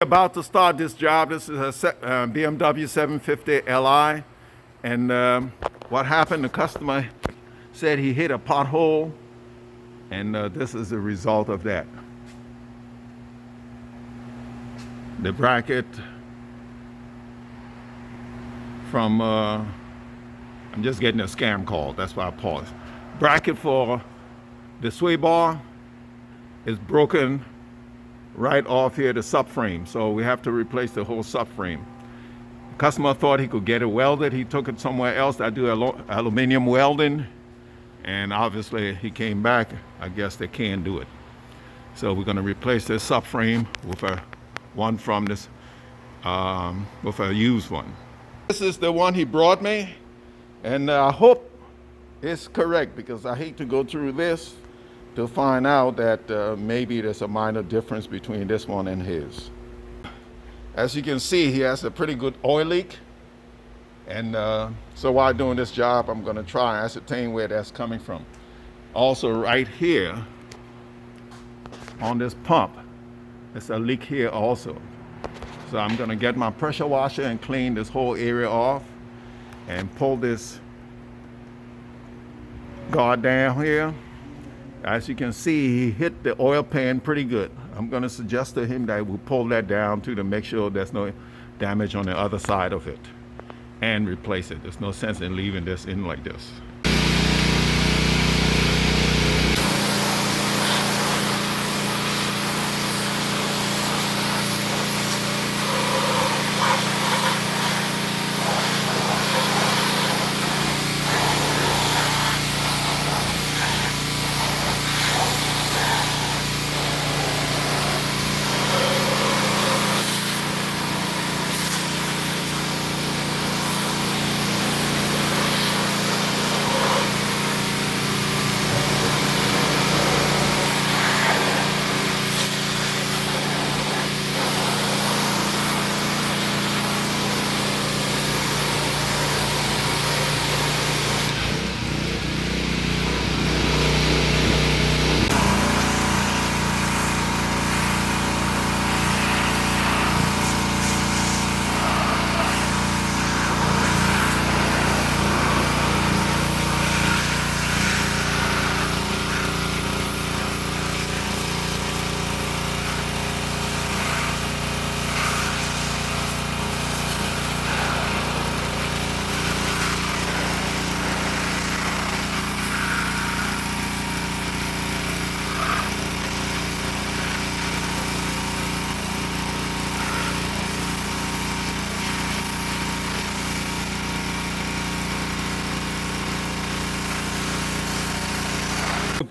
About to start this job. This is a BMW 750 Li, and what happened, the customer said he hit a pothole, and this is the result of that. The bracket from I'm just getting a scam call, that's why I paused. Bracket for the sway bar is broken right off here, the subframe, so we have to replace the whole subframe. The customer thought he could get it welded. He took it somewhere else. I do aluminum welding, and obviously he came back. I guess they can't do it, so we're going to replace this subframe with one from this with a used one. This is the one he brought me, and I hope it's correct, because I hate to go through this to find out that maybe there's a minor difference between this one and his. As you can see, he has a pretty good oil leak, and so while doing this job, I'm going to try and ascertain where that's coming from. Also, right here on this pump, there's a leak here also. So I'm going to get my pressure washer and clean this whole area off and pull this guard down here. As you can see, he hit the oil pan pretty good. I'm going to suggest to him that we pull that down too, to make sure there's no damage on the other side of it, and replace it. There's no sense in leaving this in like this.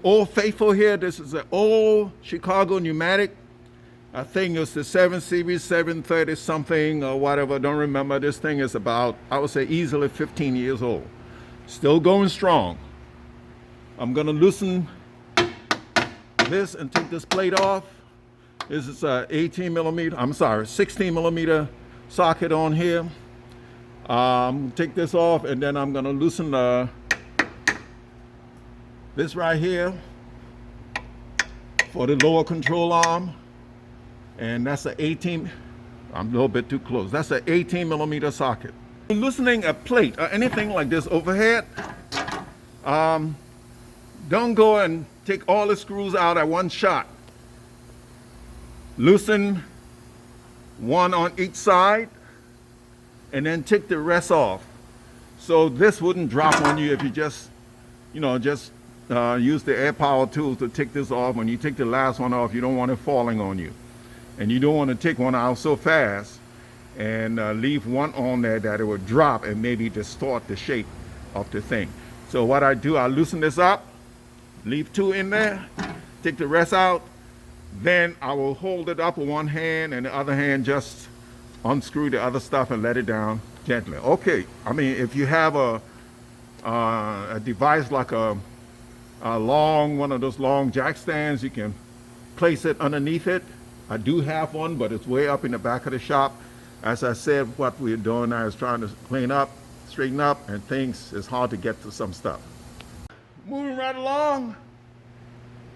Old Faithful here. This is an old Chicago pneumatic. I think it's the 7 Series 730 something or whatever. I don't remember. This thing is about, I would say, easily 15 years old. Still going strong. I'm going to loosen this and take this plate off. This is a 16 millimeter socket on here. Take this off, and then I'm going to loosen this right here for the lower control arm, and that's an 18, I'm a little bit too close, that's an 18 millimeter socket. Loosening a plate or anything like this overhead, don't go and take all the screws out at one shot. Loosen one on each side and then take the rest off, so this wouldn't drop on you if you just use the air power tools to take this off. When you take the last one off, you don't want it falling on you, and you don't want to take one out so fast and leave one on there that it would drop and maybe distort the shape of the thing. So what I do, I loosen this up, leave two in there, take the rest out, then I will hold it up with one hand and the other hand just unscrew the other stuff and let it down gently. Okay, I mean, if you have a device like one of those long jack stands, you can place it underneath it. I do have one, but it's way up in the back of the shop. As I said, what we're doing now is trying to clean up, straighten up, and things, it's hard to get to some stuff. Moving right along.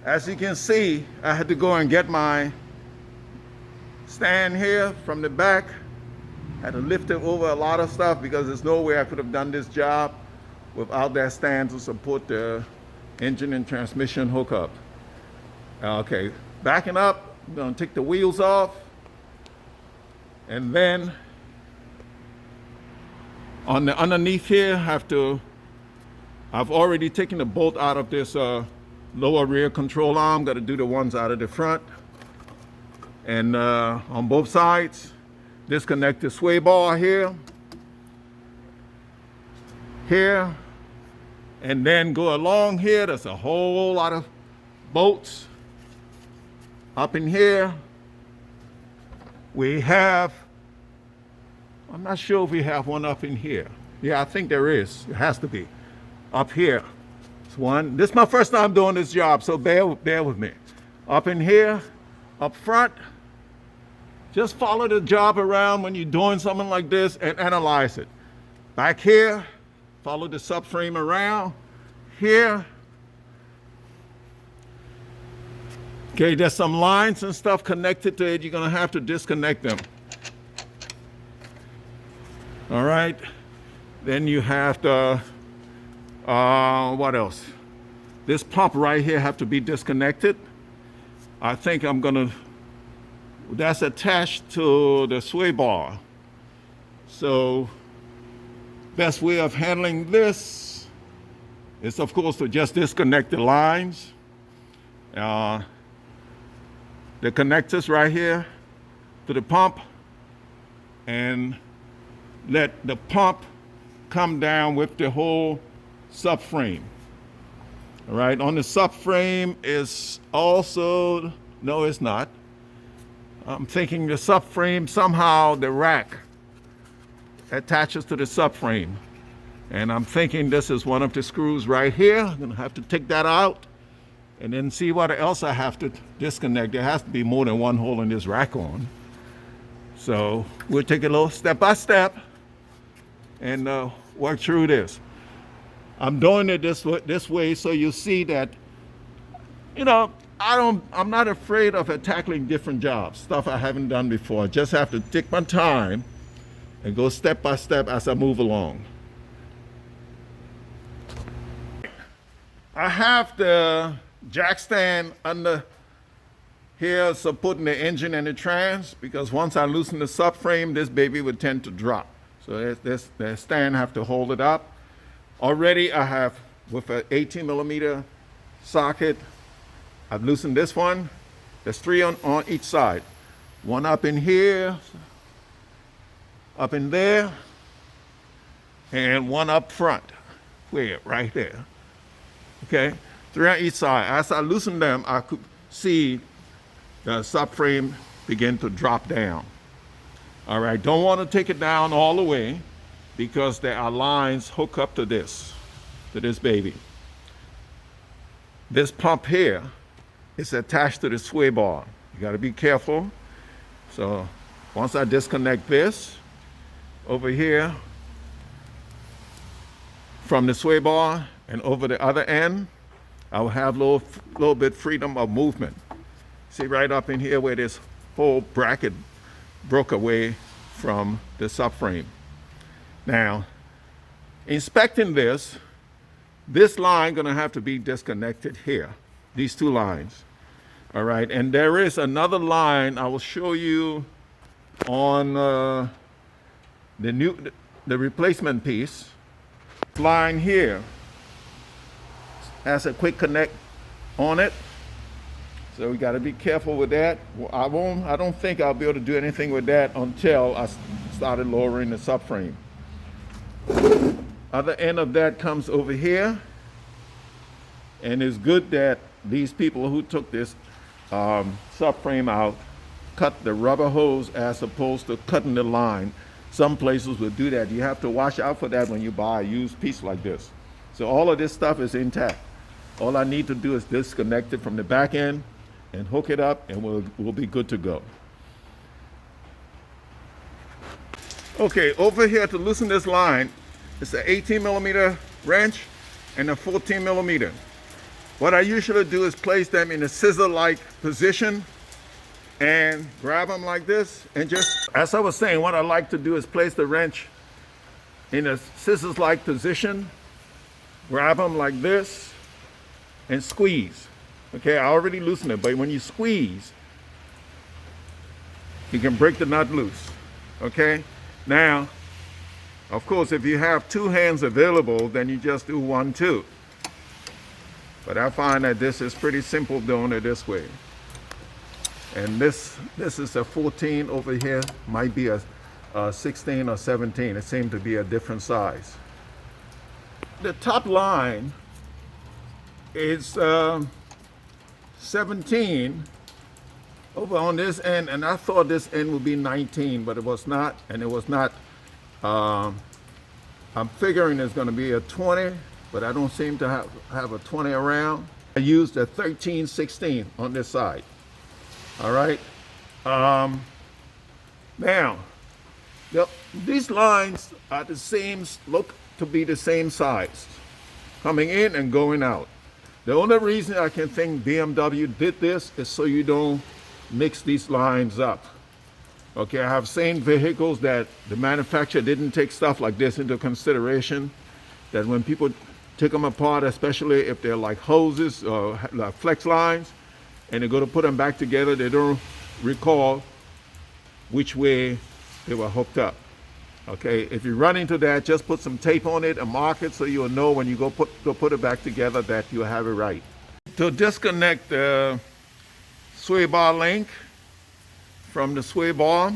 As you can see, I had to go and get my stand here from the back. Had to lift it over a lot of stuff because there's no way I could have done this job without that stand to support the engine and transmission hookup. Okay, backing up, I'm gonna take the wheels off, and then on the underneath here, I've already taken the bolt out of this lower rear control arm. Got to do the ones out of the front, and on both sides, disconnect the sway bar here, and then go along here. There's a whole lot of bolts up in here. We have, I'm not sure if we have one up in here. Yeah, I think there is. It has to be. Up here. It's one. This is my first time doing this job, so bear with me. Up in here, up front. Just follow the job around when you're doing something like this and analyze it. Back here, follow the subframe around. Here. Okay, there's some lines and stuff connected to it. You're gonna have to disconnect them. All right. Then you have to, what else? This pump right here have to be disconnected. I think I'm gonna, that's attached to the sway bar. So best way of handling this is, of course, to just disconnect the lines. The connectors right here to the pump, and let the pump come down with the whole subframe. All right, on the subframe is also, no, it's not. I'm thinking the subframe, somehow the rack attaches to the subframe. And I'm thinking this is one of the screws right here. I'm gonna have to take that out and then see what else I have to disconnect. There has to be more than one hole in this rack on. So we'll take it a little step by step and work through this. I'm doing it this way so you see that, you know, I'm not afraid of tackling different jobs, stuff I haven't done before. I just have to take my time and go step by step as I move along. I have the jack stand under here supporting the engine and the trans, because once I loosen the subframe, this baby would tend to drop. So the stand have to hold it up. Already I have, with an 18mm socket, I've loosened this one. There's 3 on each side. One up in here, up in there, and one up front. Where? Right there. Okay? 3 on each side. As I loosen them, I could see the subframe begin to drop down. All right, don't want to take it down all the way because there are lines hook up to this baby. This pump here is attached to the sway bar. You got to be careful. So once I disconnect this over here from the sway bar and over the other end, I will have a little bit freedom of movement. See right up in here where this whole bracket broke away from the subframe. Now, inspecting this line gonna have to be disconnected here, these 2 lines. All right, and there is another line I will show you on the replacement piece. Line here has a quick connect on it. So we got to be careful with that. I don't think I'll be able to do anything with that until I started lowering the subframe. Other end of that comes over here. And it's good that these people who took this subframe out cut the rubber hose as opposed to cutting the line. Some places will do that. You have to watch out for that when you buy a used piece like this. So all of this stuff is intact. All I need to do is disconnect it from the back end and hook it up, and we'll be good to go. Okay, over here to loosen this line, it's an 18mm wrench and a 14mm. What I usually do is place them in a scissor-like position and grab them like this, and just, as I was saying, what I like to do is place the wrench in a scissors-like position, grab them like this, and squeeze. Okay, I already loosened it, but when you squeeze, you can break the nut loose. Okay, now, of course, if you have two hands available, then you just do 1, 2. But I find that this is pretty simple doing it this way. And this is a 14 over here, might be a 16 or 17. It seemed to be a different size. The top line is 17 over on this end, and I thought this end would be 19, but it was not, and it was not. I'm figuring it's going to be a 20, but I don't seem to have a 20 around. I used a 13/16 on this side. All right. Now, these lines are the same, look to be the same size, coming in and going out. The only reason I can think BMW did this is so you don't mix these lines up. Okay, I have seen vehicles that the manufacturer didn't take stuff like this into consideration, that when people take them apart, especially if they're like hoses or like flex lines, and they go to put them back together, they don't recall which way they were hooked up. Okay, if you run into that, just put some tape on it and mark it so you'll know when you go put it back together that you have it right. To disconnect the sway bar link from the sway bar,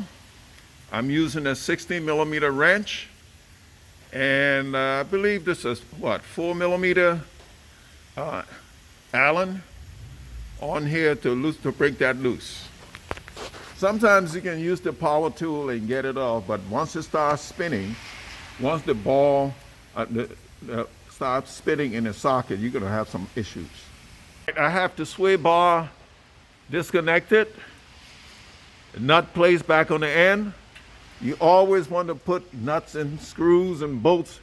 I'm using a 60mm wrench, and I believe this is what, 4mm Allen on here to break that loose. Sometimes you can use the power tool and get it off, but once it starts spinning, once the ball starts spinning in the socket, you're going to have some issues. I have the sway bar disconnected, nut placed back on the end. You always want to put nuts and screws and bolts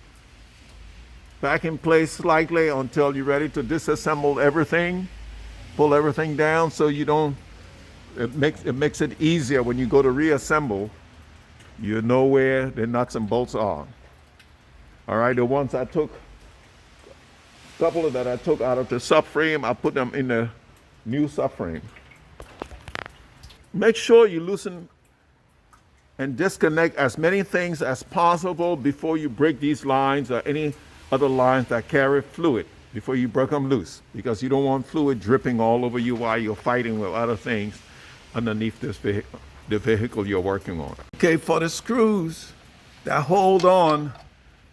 back in place slightly until you're ready to disassemble everything, pull everything down so you don't. It makes it easier when you go to reassemble. You know where the nuts and bolts are. All right, the ones I took, a couple of that I took out of the subframe, I put them in the new subframe. Make sure you loosen and disconnect as many things as possible before you break these lines or any other lines that carry fluid, before you break them loose, because you don't want fluid dripping all over you while you're fighting with other things underneath this vehicle, the vehicle you're working on. Okay, for the screws that hold on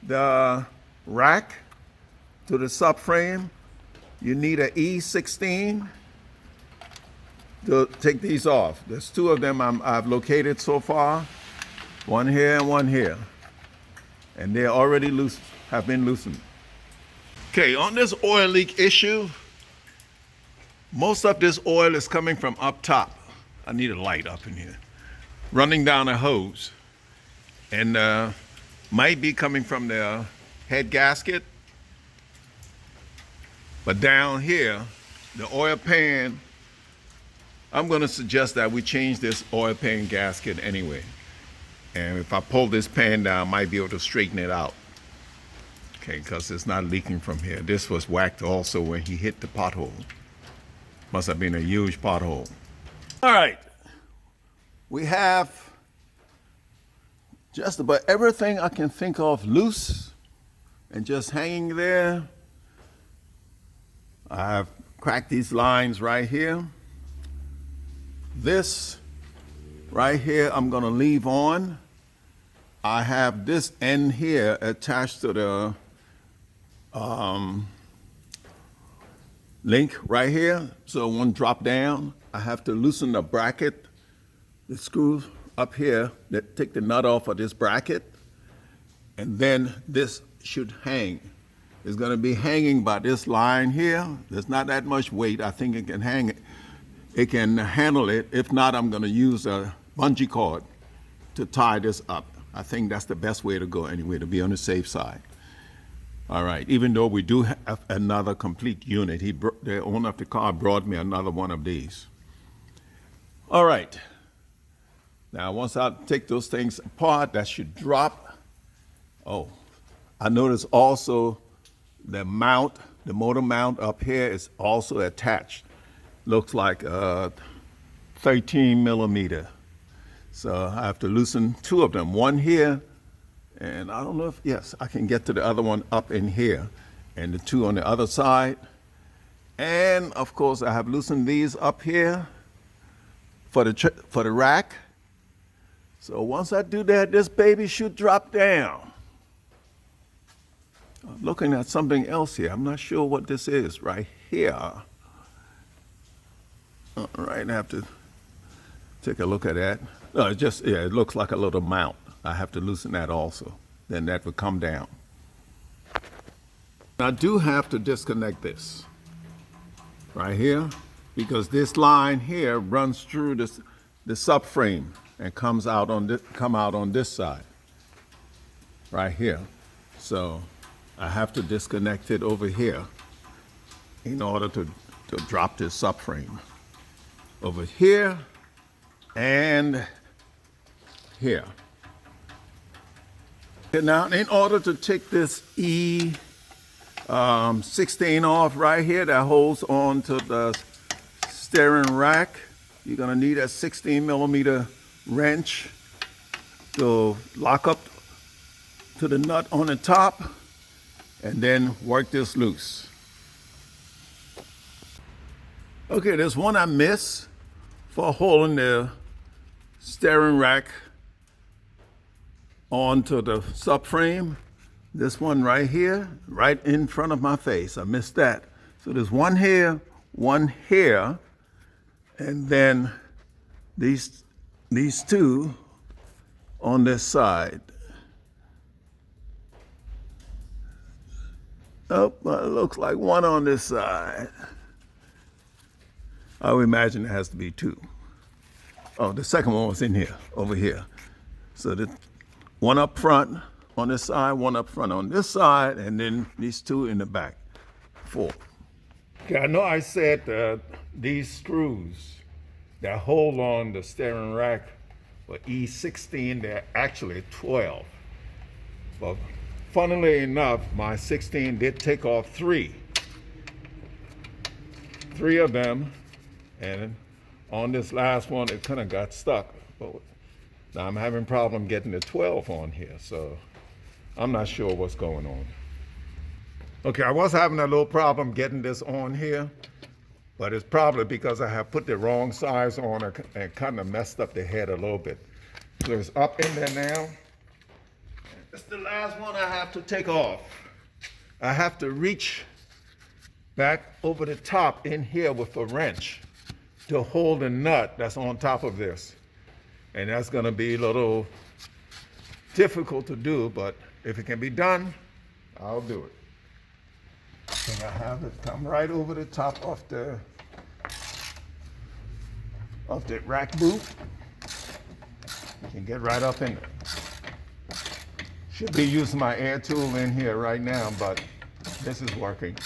the rack to the subframe, you need an E16 to take these off. There's 2 of them I've located so far, one here and one here, and they're already loose, have been loosened. Okay, on this oil leak issue, most of this oil is coming from up top. I need a light up in here. Running down a hose, and might be coming from the head gasket, but down here, the oil pan, I'm going to suggest that we change this oil pan gasket anyway. And if I pull this pan down, I might be able to straighten it out. Okay, because it's not leaking from here. This was whacked also when he hit the pothole. Must have been a huge pothole. All right, we have just about everything I can think of loose and just hanging there. I've cracked these lines right here. This right here I'm gonna leave on. I have this end here attached to the link right here, so it won't drop down. I have to loosen the bracket, the screws up here that take the nut off of this bracket, and then this should hang. It's going to be hanging by this line here. There's not that much weight. I think it can hang it. It can handle it. If not, I'm going to use a bungee cord to tie this up. I think that's the best way to go anyway, to be on the safe side. All right, even though we do have another complete unit, the owner of the car brought me another one of these. All right. Now, once I take those things apart, that should drop. Oh, I notice also the mount, the motor mount up here is also attached. Looks like 13 millimeter. So I have to loosen two of them. One here, and I don't know if, yes, I can get to the other one up in here, and the two on the other side. And of course, I have loosened these up here for the rack. So once I do that, this baby should drop down. I'm looking at something else here. I'm not sure what this is right here. All right, I have to take a look at that. No, it's just, yeah, it looks like a little mount. I have to loosen that also. Then that would come down. I do have to disconnect this right here because this line here runs through the subframe and come out on this side right here. So I have to disconnect it over here in order to drop this subframe over here and here. Okay, now, in order to take this E16 off right here that holds on to the steering rack, you're gonna need a 16 millimeter wrench to lock up to the nut on the top and then work this loose. Okay, there's one I missed for holding the steering rack onto the subframe. This one right here, right in front of my face. I missed that. So there's one here, and then these two on this side. Oh, well, it looks like one on this side. I would imagine it has to be two. Oh, the second one was in here, over here. So the one up front on this side, one up front on this side, and then these two in the back. 4. Okay, I know I said these screws that hold on the steering rack for E16, they're actually 12. But funnily enough, my 16 did take off 3 of them, and on this last one, it kind of got stuck. But now I'm having a problem getting the 12 on here, so I'm not sure what's going on. Okay, I was having a little problem getting this on here, but it's probably because I have put the wrong size on it and kind of messed up the head a little bit. So it's up in there now. It's the last one I have to take off. I have to reach back over the top in here with a wrench to hold the nut that's on top of this. And that's gonna be a little difficult to do, but if it can be done, I'll do it. So I have it come right over the top of the rack boot. You can get right up in it. Should be using my air tool in here right now, but this is working.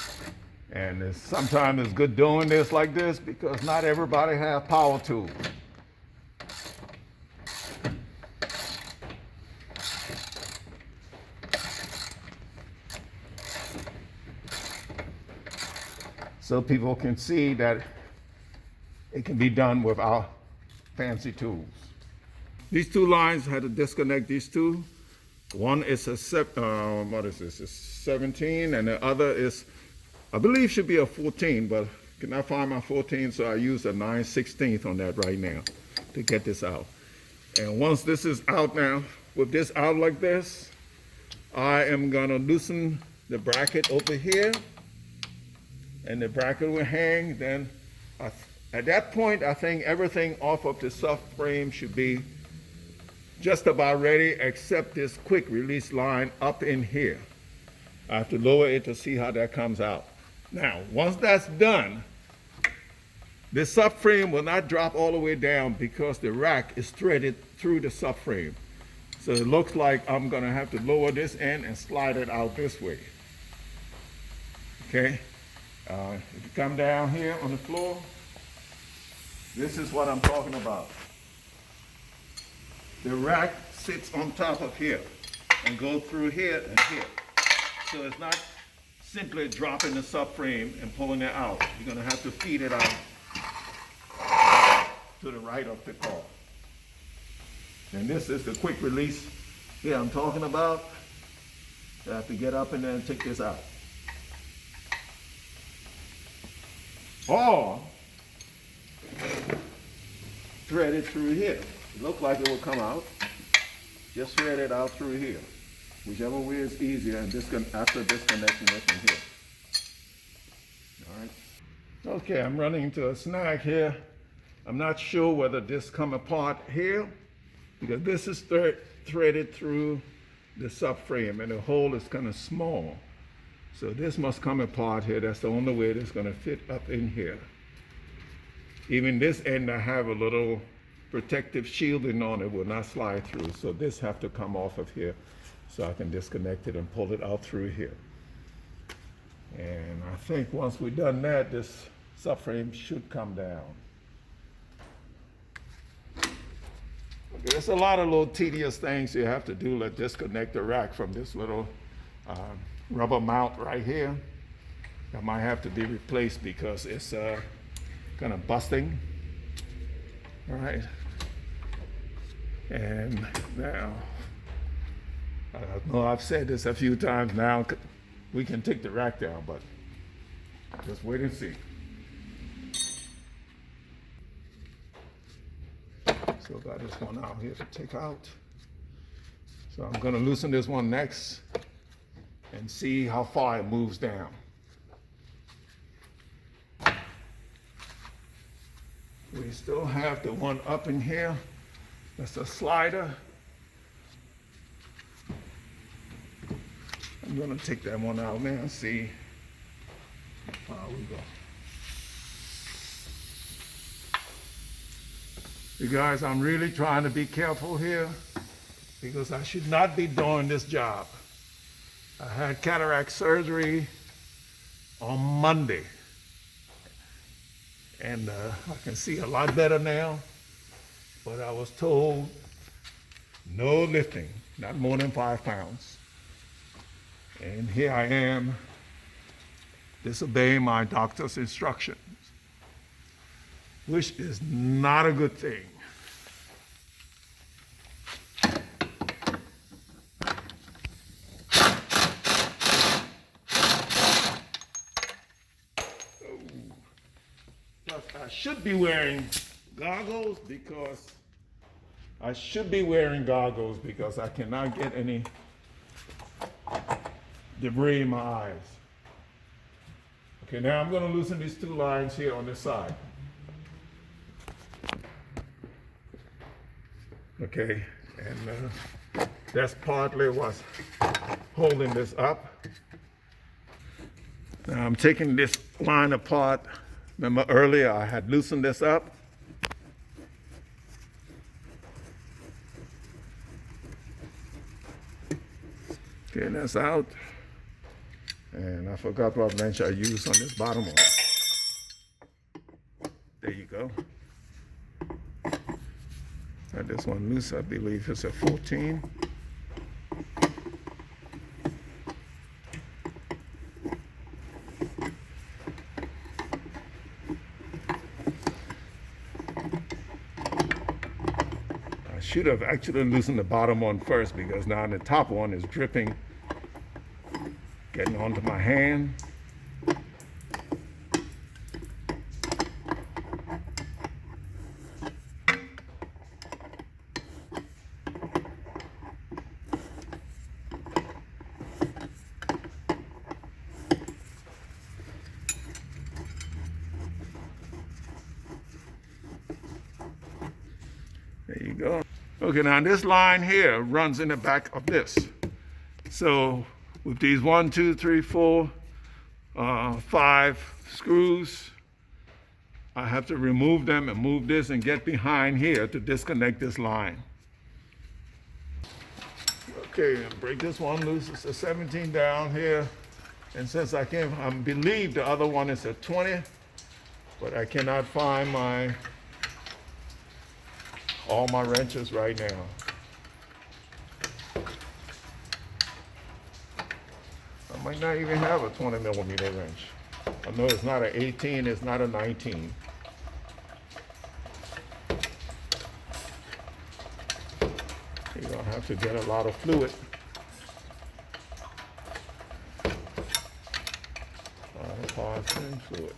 And sometimes it's good doing this like this because not everybody has power tools. So people can see that it can be done without fancy tools. These two lines, I had to disconnect these two. One is a 17, and the other is, I believe should be a 14, but cannot find my 14, so I use a 9/16 on that right now to get this out. And once this is out now, with this out like this, I am gonna loosen the bracket over here, and the bracket will hang. Then at that point, I think everything off of the subframe should be just about ready, except this quick release line up in here. I have to lower it to see how that comes out. Now, once that's done, the subframe will not drop all the way down because the rack is threaded through the subframe. So it looks like I'm gonna have to lower this end and slide it out this way. Okay, if you come down here on the floor, This is what I'm talking about. The rack sits on top of here and goes through here and here. So it's not simply dropping the subframe and pulling it out. You're going to have to feed it out to the right of the car. And this is the quick release here I'm talking about. I have to get up and then take this out. Or thread it through here. It looks like it will come out. Just thread it out through here. Whichever way is easier, and after disconnecting it from here. All right. Okay, I'm running into a snag here. I'm not sure whether this come apart here, because this is threaded through the subframe, and the hole is kind of small. So this must come apart here. That's the only way it's going to fit up in here. Even this end, I have a little protective shielding on it, will not slide through. So this have to come off of here so I can disconnect it and pull it out through here. And I think once we've done that, this subframe should come down. Okay, there's a lot of little tedious things you have to do, like disconnect the rack from this little rubber mount right here. That might have to be replaced because it's kind of busting. All right. And now, I know I've said this a few times now, we can take the rack down, but just wait and see. So got this one out here to take out. So I'm gonna loosen this one next and see how far it moves down. We still have the one up in here. That's a slider. I'm gonna take that one out, man, and see how far we go. You guys, I'm really trying to be careful here because I should not be doing this job. I had cataract surgery on Monday. And I can see a lot better now, but I was told no lifting, not more than 5 pounds. And here I am disobeying my doctor's instructions, which is not a good thing. I should be wearing goggles because I cannot get any debris in my eyes. Okay, now I'm going to loosen these 2 lines here on this side. Okay, and that's partly what's holding this up. Now I'm taking this line apart. Remember earlier I had loosened this up. Okay, that's out. And I forgot what wrench I used on this bottom one. There you go. Got this one loose, I believe it's a 14. Should have actually loosened the bottom one first because now the top one is dripping, getting onto my hand. There you go. Okay, now this line here runs in the back of this. So with these 1, 2, 3, 4, 5 screws, I have to remove them and move this and get behind here to disconnect this line. Okay, and break this one loose. It's a 17 down here. And since I believe the other one is a 20, but I cannot find my all my wrenches right now. I might not even have a 20mm wrench. I know it's not an 18, it's not a 19. You're gonna have to get a lot of fluid. A lot of polyethylene fluid.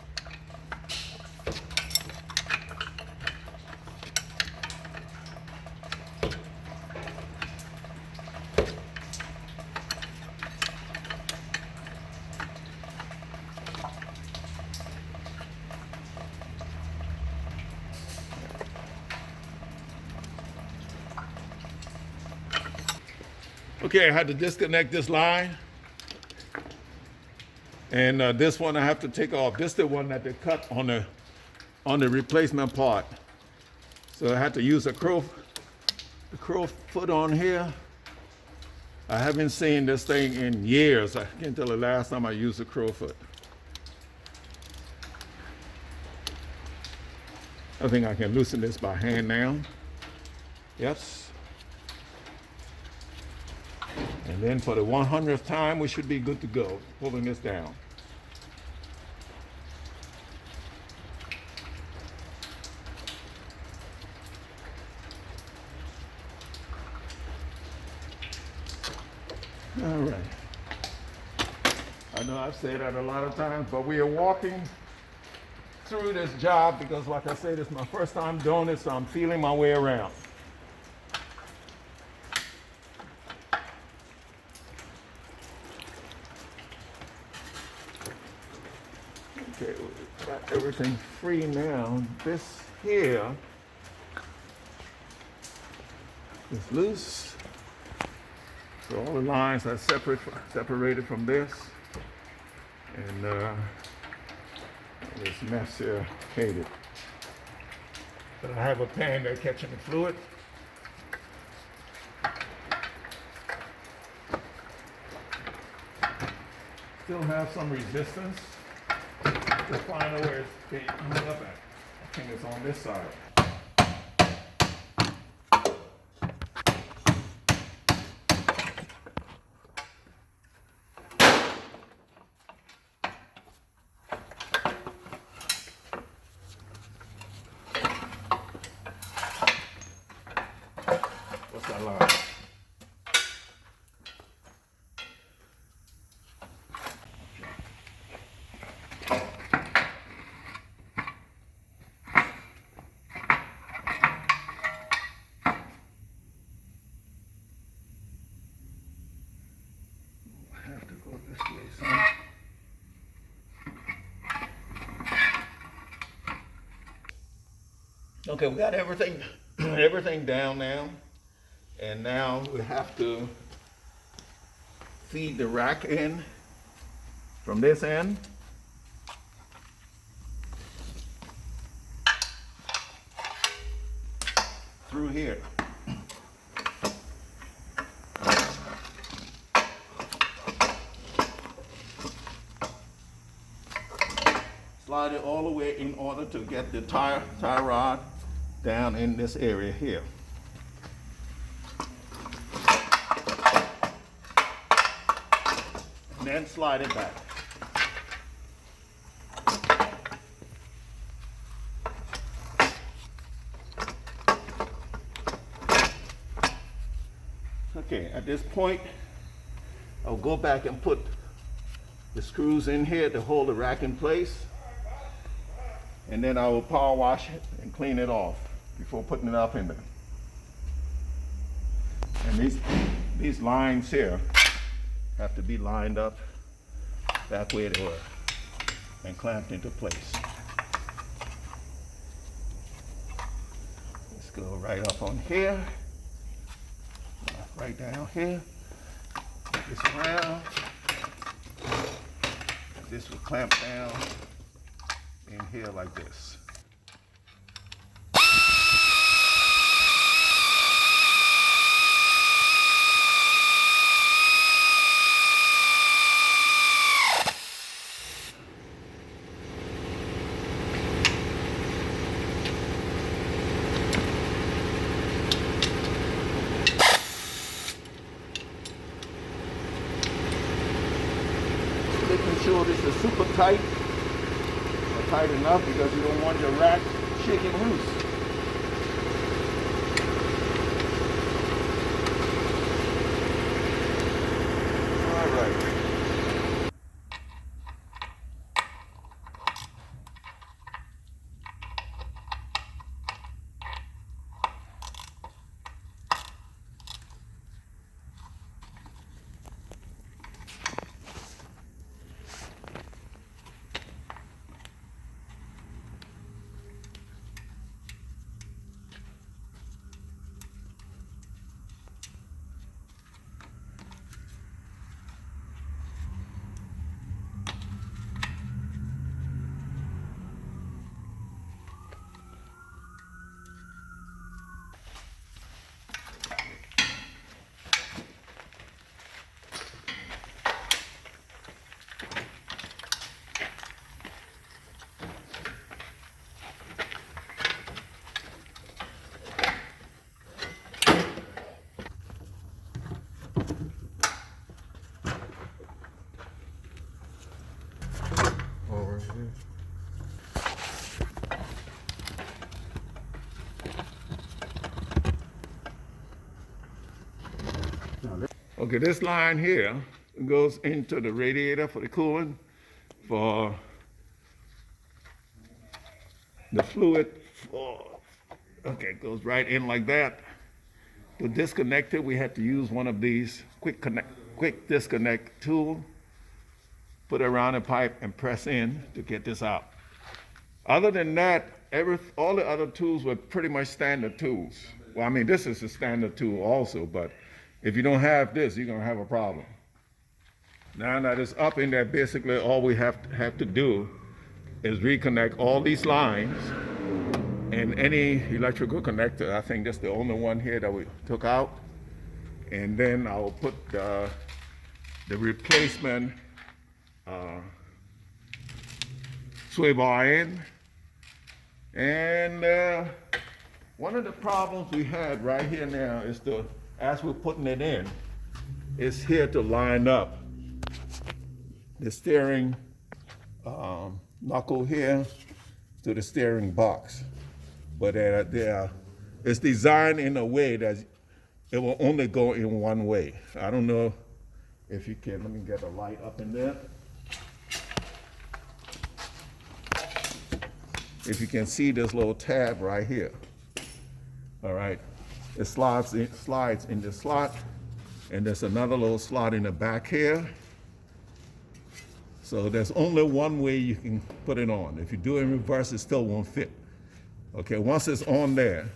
Okay, I had to disconnect this line. And this one I have to take off. This is the one that they cut on the replacement part. So I had to use the Crowfoot on here. I haven't seen this thing in years. I can't tell the last time I used a Crowfoot. I think I can loosen this by hand now. Yes. And then for the 100th time, we should be good to go, pulling this down. All right. I know I've said that a lot of times, but we are walking through this job because, like I said, it's my first time doing it, so I'm feeling my way around. Okay, we've got everything free now. This here is loose. So all the lines are separated from this. And this mess here hated. But I have a pan that's catching the fluid. Still have some resistance. To find out where it's getting hung up at. I think it's on this side. What's that line? Okay, we got everything down now, and now we have to feed the rack in from this end. Through here. Slide it all the way in order to get the tie rod down in this area here. And then slide it back. Okay, at this point, I'll go back and put the screws in here to hold the rack in place. And then I will power wash it and clean it off before putting it up in there. And these lines here have to be lined up back where they were and clamped into place. Let's go right up on here, right down here, this around. This will clamp down in here like this. this is super tight, or tight enough, because you don't want your rack shaking loose. All right. Over here. Okay, this line here goes into the radiator for the coolant, for the fluid. Okay, it goes right in like that. To disconnect it, we had to use one of these quick disconnect tool. Put it around the pipe and press in to get this out. Other than that, all the other tools were pretty much standard tools. Well, I mean, this is a standard tool also, but if you don't have this, you're gonna have a problem. Now that it's up in there, basically all we have to do is reconnect all these lines and any electrical connector. I think that's the only one here that we took out. And then I'll put the replacement sway bar in. And one of the problems we had right here now is as we're putting it in, it's here to line up the steering knuckle here to the steering box. But it's designed in a way that it will only go in one way. I don't know if you can, let me get a light up in there. If you can see this little tab right here. All right, it slides in the slot, and there's another little slot in the back here. So there's only one way you can put it on. If you do it in reverse, it still won't fit. Okay, once it's on there,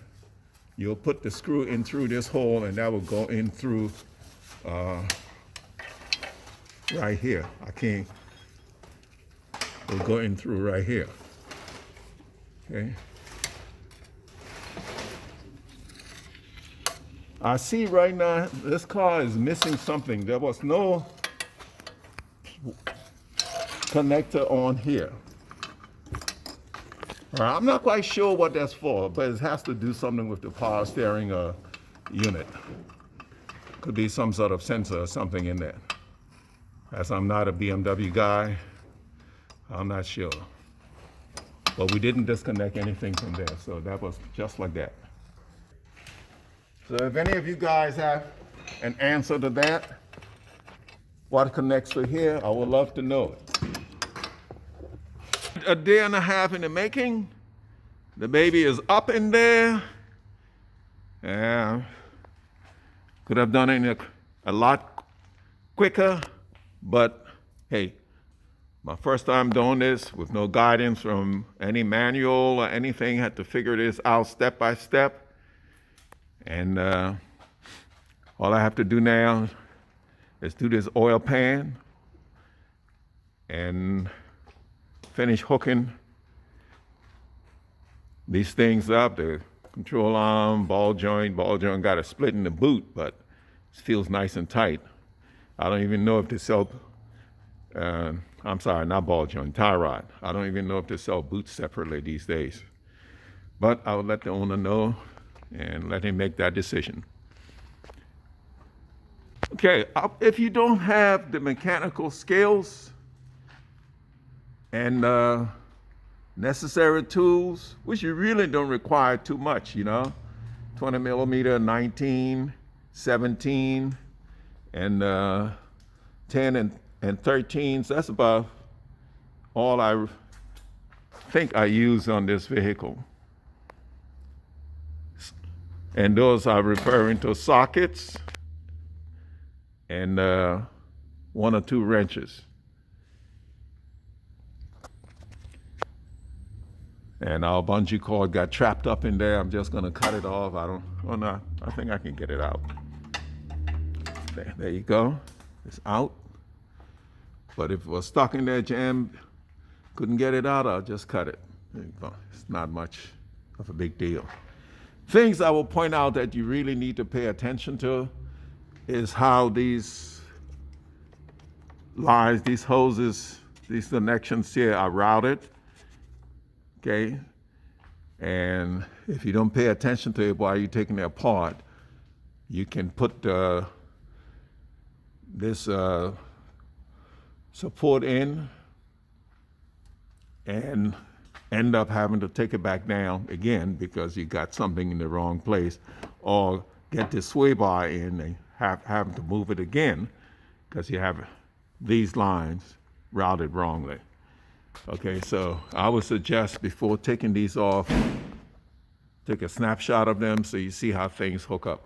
you'll put the screw in through this hole, and that will go in through right here. It'll go in through right here. Okay. I see right now this car is missing something. There was no connector on here. All right, I'm not quite sure what that's for, but it has to do something with the power steering unit. Could be some sort of sensor or something in there. As I'm not a BMW guy, I'm not sure. But we didn't disconnect anything from there, so that was just like that. So if any of you guys have an answer to that, what connects to here, I would love to know it. A day and a half in the making. The baby is up in there. Yeah. Could have done it a lot quicker, but hey, my first time doing this with no guidance from any manual or anything, had to figure this out step by step. And all I have to do now is do this oil pan and finish hooking these things up. The control arm, ball joint got a split in the boot, but it feels nice and tight. I don't even know if they sell, I'm sorry, not ball joint, tie rod. I don't even know if they sell boots separately these days. But I would let the owner know and let him make that decision. Okay, if you don't have the mechanical skills, And necessary tools, which you really don't require too much, 20 millimeter, 19, 17, and 10 and 13. So that's about all I think I use on this vehicle. And those are referring to sockets and 1 or 2 wrenches. And our bungee cord got trapped up in there. I'm just gonna cut it off. I think I can get it out. There you go, it's out. But if it was stuck in there, jammed, couldn't get it out, I'll just cut it. It's not much of a big deal. Things I will point out that you really need to pay attention to is how these lines, these hoses, these connections here are routed, okay? And if you don't pay attention to it while you're taking it apart, you can put this support in and end up having to take it back down again because you got something in the wrong place, or get this sway bar in and having to move it again because you have these lines routed wrongly. Okay, so I would suggest before taking these off, take a snapshot of them so you see how things hook up.